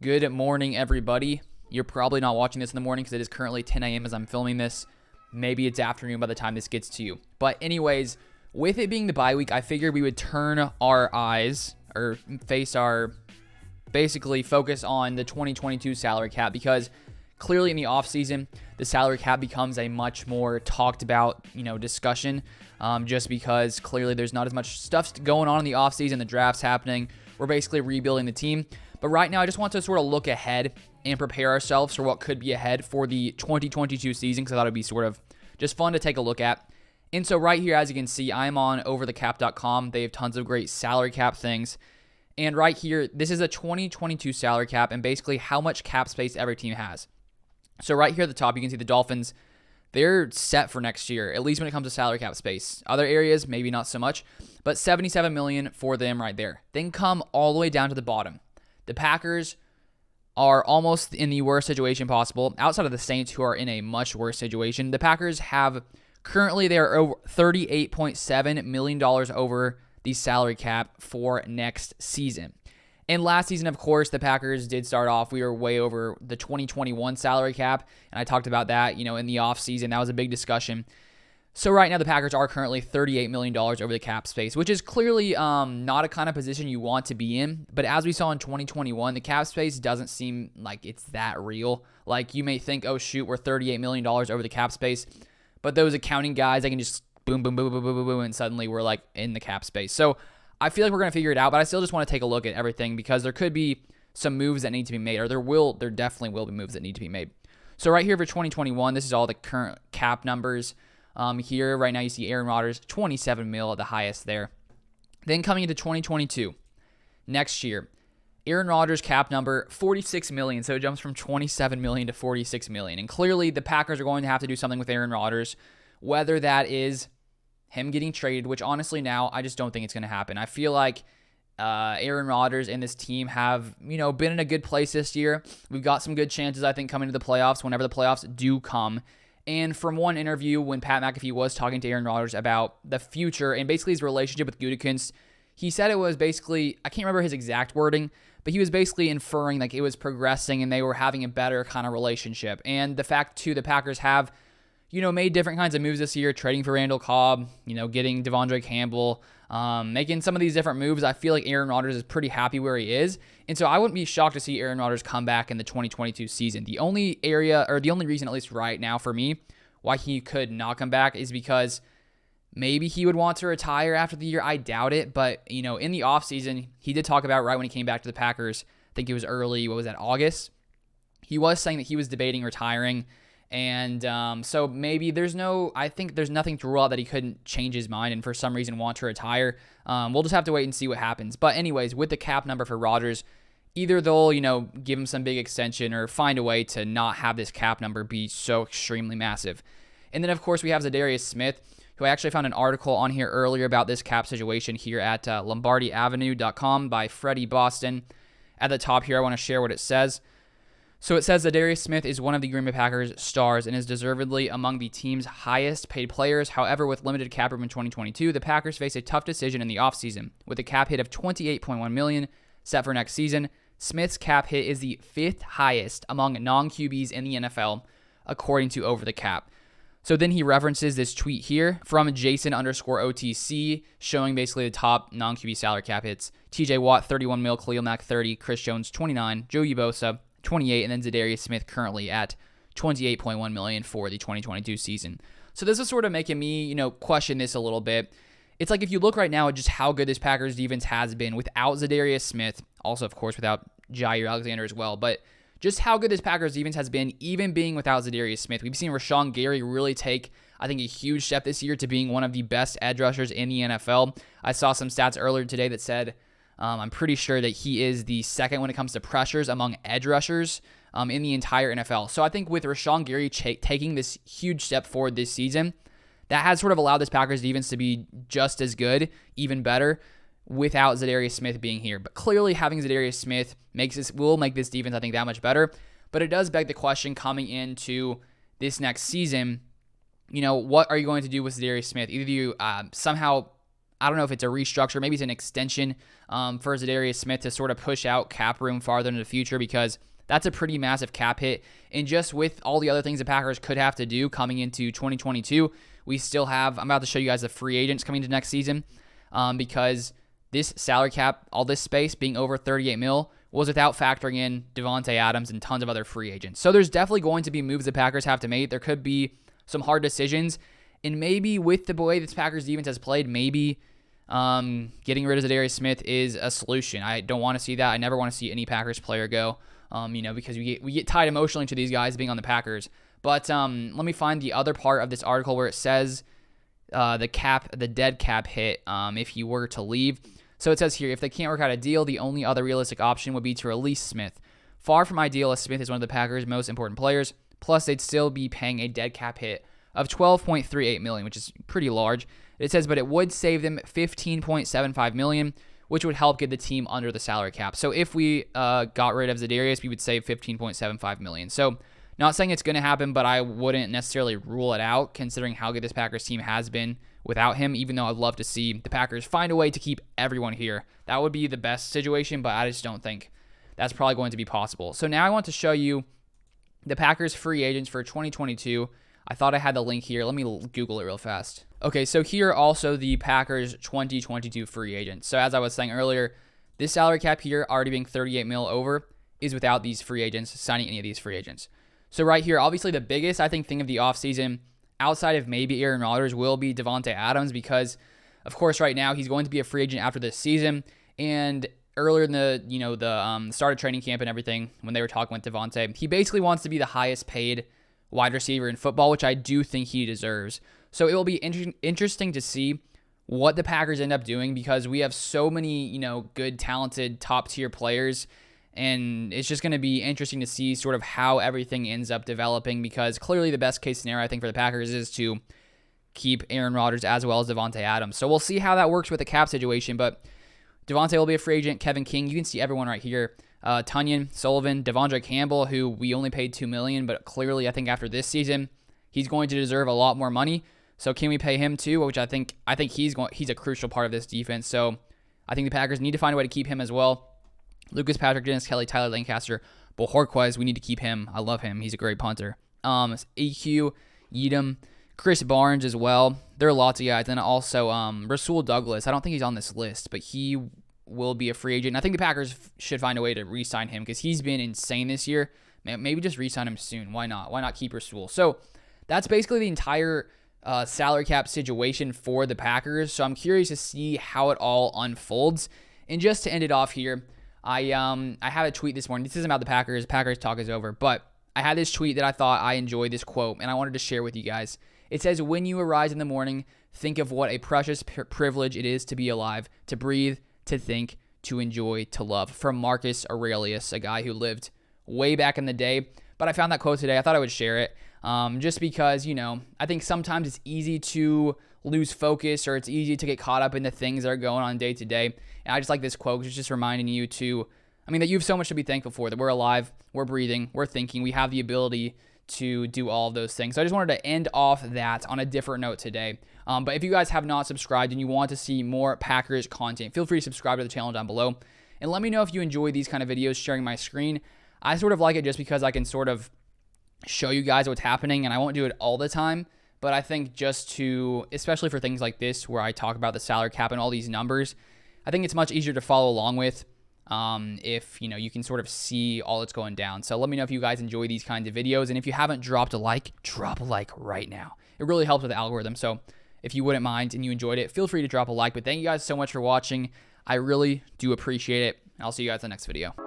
Good morning, everybody. You're probably not watching this in the morning because it is currently 10 a.m. as I'm filming this. Maybe it's afternoon by the time this gets to you. But anyways, with it being the bye week, I figured we would turn our eyes or basically focus on the 2022 salary cap, because clearly in the offseason, the salary cap becomes a much more talked about, discussion, just because clearly there's not as much stuff going on in the offseason. The draft's happening. We're basically rebuilding the team. But right now, I just want to sort of look ahead and prepare ourselves for what could be ahead for the 2022 season, because I thought it'd be sort of just fun to take a look at. And so right here, as you can see, I'm on overthecap.com. They have tons of great salary cap things. And right here, this is a 2022 salary cap and basically how much cap space every team has. So right here at the top, you can see the Dolphins, they're set for next year, at least when it comes to salary cap space. Other areas, maybe not so much, but $77 million for them right there. Then come all the way down to the bottom. The Packers are almost in the worst situation possible, outside of the Saints, who are in a much worse situation. The Packers have currently, they are over $38.7 million over the salary cap for next season. And last season, of course, the Packers did start off, we were way over the 2021 salary cap, and I talked about that, in the offseason. That was a big discussion. So right now, the Packers are currently $38 million over the cap space, which is clearly not a kind of position you want to be in. But as we saw in 2021, the cap space doesn't seem like it's that real. Like, you may think, oh, shoot, we're $38 million over the cap space. But those accounting guys, they can just boom, boom, boom, boom, boom, boom, boom, and suddenly we're like in the cap space. So I feel like we're going to figure it out, but I still just want to take a look at everything, because there could be some moves that need to be made, or there definitely will be moves that need to be made. So right here for 2021, this is all the current cap numbers. Here right now you see Aaron Rodgers, 27 mil at the highest there. Then coming into 2022, next year, Aaron Rodgers cap number, 46 million. So it jumps from 27 million to 46 million. And clearly the Packers are going to have to do something with Aaron Rodgers, whether that is him getting traded, which honestly now I just don't think it's going to happen. I feel like Aaron Rodgers and this team have, been in a good place this year. We've got some good chances, I think, coming to the playoffs whenever the playoffs do come. And from one interview when Pat McAfee was talking to Aaron Rodgers about the future and basically his relationship with Gutekunst, he said it was basically, I can't remember his exact wording, but he was basically inferring like it was progressing and they were having a better kind of relationship. And the fact, too, the Packers have, made different kinds of moves this year, trading for Randall Cobb, getting Devondre Campbell, making some of these different moves. I feel like Aaron Rodgers is pretty happy where he is. And so I wouldn't be shocked to see Aaron Rodgers come back in the 2022 season. The only reason, at least right now for me, why he could not come back is because maybe he would want to retire after the year. I doubt it. But, in the offseason, he did talk about right when he came back to the Packers, I think it was early, August? He was saying that he was debating retiring. And so maybe I think there's nothing to rule out that he couldn't change his mind and for some reason want to retire. We'll just have to wait and see what happens. But anyways, with the cap number for Rodgers, either they'll, give him some big extension or find a way to not have this cap number be so extremely massive. And then, of course, we have Darius Smith, who I actually found an article on here earlier about this cap situation here at lombardyavenue.com by Freddie Boston. At the top here, I want to share what it says. So it says that Darius Smith is one of the Green Bay Packers stars and is deservedly among the team's highest paid players. However, with limited cap room in 2022, the Packers face a tough decision in the offseason. With a cap hit of $28.1 million set for next season, Smith's cap hit is the fifth highest among non-QBs in the NFL, according to Over the Cap. So then he references this tweet here from Jason_OTC, showing basically the top non-QB salary cap hits. TJ Watt, 31 mil, Khalil Mack, 30, Chris Jones, 29, Joey Bosa, 28, and then Darius Smith currently at $28.1 million for the 2022 season. So this is sort of making me, question this a little bit. It's like if you look right now at just how good this Packers defense has been without Darius Smith, also, of course, without Jair Alexander as well, but just how good this Packers defense has been, even being without Darius Smith. We've seen Rashawn Gary really take, I think, a huge step this year to being one of the best edge rushers in the NFL. I saw some stats earlier today that said, I'm pretty sure that he is the second when it comes to pressures among edge rushers in the entire NFL. So I think with Rashawn Gary taking this huge step forward this season, that has sort of allowed this Packers defense to be just as good, even better, without Darius Smith being here. But clearly having Darius Smith will make this defense, I think, that much better. But it does beg the question coming into this next season, what are you going to do with Darius Smith? Either you somehow I don't know if it's a restructure, maybe it's an extension for Darius Smith to sort of push out cap room farther into the future, because that's a pretty massive cap hit. And just with all the other things the Packers could have to do coming into 2022, we still have, I'm about to show you guys the free agents coming into next season, because this salary cap, all this space being over 38 mil, was without factoring in Davante Adams and tons of other free agents. So there's definitely going to be moves the Packers have to make. There could be some hard decisions. And maybe with the way this Packers defense has played, maybe getting rid of Darius Smith is a solution. I don't want to see that. I never want to see any Packers player go, because we get tied emotionally to these guys being on the Packers. But let me find the other part of this article where it says the dead cap hit if he were to leave. So it says here, if they can't work out a deal, the only other realistic option would be to release Smith. Far from ideal, as Smith is one of the Packers' most important players. Plus, they'd still be paying a dead cap hit of $12.38 million, which is pretty large. It says, but it would save them $15.75 million, which would help get the team under the salary cap. So if we got rid of Darius, we would save $15.75 million. So not saying it's going to happen, but I wouldn't necessarily rule it out, considering how good this Packers team has been without him, even though I'd love to see the Packers find a way to keep everyone here. That would be the best situation, but I just don't think that's probably going to be possible. So now I want to show you the Packers free agents for 2022. I thought I had the link here. Let me Google it real fast. Okay, so here are also the Packers 2022 free agents. So as I was saying earlier, this salary cap here, already being 38 mil over, is without these free agents signing any of these free agents. So right here, obviously the biggest, I think, thing of the offseason, outside of maybe Aaron Rodgers, will be Davante Adams, because, of course, right now he's going to be a free agent after this season. And earlier in the start of training camp and everything, when they were talking with Davante, he basically wants to be the highest paid wide receiver in football, which I do think he deserves. So it will be interesting to see what the Packers end up doing, because we have so many, good, talented, top-tier players. And it's just going to be interesting to see sort of how everything ends up developing, because clearly the best case scenario, I think, for the Packers is to keep Aaron Rodgers as well as Davante Adams. So we'll see how that works with the cap situation. But Davante will be a free agent. Kevin King, you can see everyone right here. Tunyon, Sullivan, Devondre Campbell, who we only paid $2 million, but clearly I think after this season, he's going to deserve a lot more money. So can we pay him too? Which I think he's a crucial part of this defense. So I think the Packers need to find a way to keep him as well. Lucas Patrick, Dennis Kelly, Tyler Lancaster, Bohorquez, we need to keep him. I love him. He's a great punter. EQ, Yeadham, Chris Barnes as well. There are lots of guys. And also Rasul Douglas. I don't think he's on this list, but he will be a free agent. And I think the Packers should find a way to re-sign him, because he's been insane this year. Maybe just re-sign him soon. Why not? Why not keep Rasul? So that's basically the entire salary cap situation for the Packers. So I'm curious to see how it all unfolds. And just to end it off here, I had a tweet this morning. This isn't about the Packers. Packers talk is over. But I had this tweet that I thought I enjoyed, this quote, and I wanted to share with you guys. It says, when you arise in the morning, think of what a precious privilege it is to be alive, to breathe, to think, to enjoy, to love. From Marcus Aurelius, a guy who lived way back in the day. But I found that quote today. I thought I would share it just because, I think sometimes it's easy to lose focus, or it's easy to get caught up in the things that are going on day to day. And I just like this quote, because it's just reminding you that you have so much to be thankful for, that we're alive, we're breathing, we're thinking, we have the ability to do all of those things. So I just wanted to end off that on a different note today. But if you guys have not subscribed and you want to see more Packers content, feel free to subscribe to the channel down below. And let me know if you enjoy these kind of videos, sharing my screen. I sort of like it just because I can sort of show you guys what's happening, and I won't do it all the time. But I think just to, especially for things like this, where I talk about the salary cap and all these numbers, I think it's much easier to follow along with if, you can sort of see all that's going down. So let me know if you guys enjoy these kinds of videos. And if you haven't dropped a like, drop a like right now. It really helps with the algorithm. So if you wouldn't mind and you enjoyed it, feel free to drop a like. But thank you guys so much for watching. I really do appreciate it. I'll see you guys in the next video.